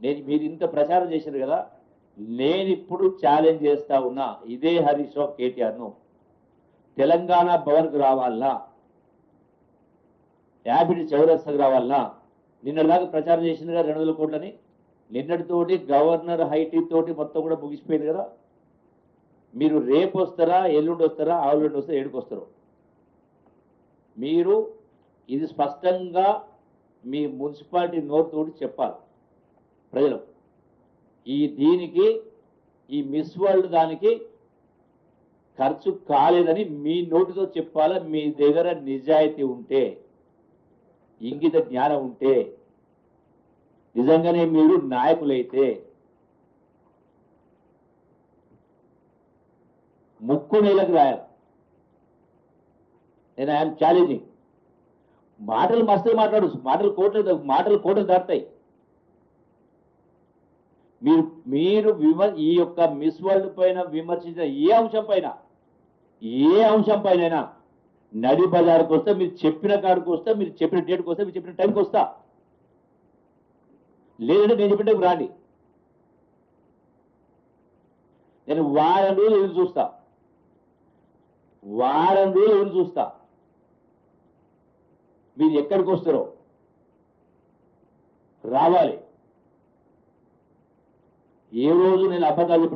మీరు ఇంత ప్రచారం చేశారు కదా, నేను ఇప్పుడు ఛాలెంజ్ చేస్తా ఉన్నా, ఇదే హరీష్ రావు కేటీఆర్ను తెలంగాణ భవన్కు రావాలన్నా, యాబిడి చౌరస్తాకు రావాలన్నా, నిన్నటిదాకా ప్రచారం చేసింది కదా 200 కోట్లని, నిన్నటితోటి గవర్నర్ హైటీ తోటి మొత్తం కూడా ముగిసిపోయింది కదా. మీరు రేపు వస్తారా, ఎల్లుండి వస్తారా, ఆవులుండి వస్తారా, ఏడుకు వస్తారు? మీరు ఇది స్పష్టంగా మీ మున్సిపాలిటీ నోరుతోటి చెప్పాలి ప్రజలు. దీనికి ఈ మిస్ వరల్డ్ దానికి ఖర్చు కాలేదని మీ నోటితో చెప్పాలా. మీ దగ్గర నిజాయితీ ఉంటే, ఇంగిత జ్ఞానం ఉంటే, నిజంగానే మీరు నాయకులైతే ముక్కు నేలకు రాయాలి. నేను ఐఎమ్ ఛాలెంజింగ్. మాటలు మస్తు మాట్లాడు, మాటలు కోటలు దాటుతాయి. మీరు ఈ యొక్క మిస్ వరల్డ్ పైన విమర్శించిన ఏ అంశం పైన నడి బజార్కి వస్తే, మీరు చెప్పిన కాడికి వస్తే, మీరు చెప్పిన డేట్కి వస్తే, మీరు చెప్పిన టైంకి వస్తా. లేదంటే నేను చెప్పిన టైంకి రాండి. నేను వారం రోజులు ఎదురు చూస్తా. మీరు ఎక్కడికి వస్తారో రావాలి. ఏ రోజు నేను అబద్ధాలు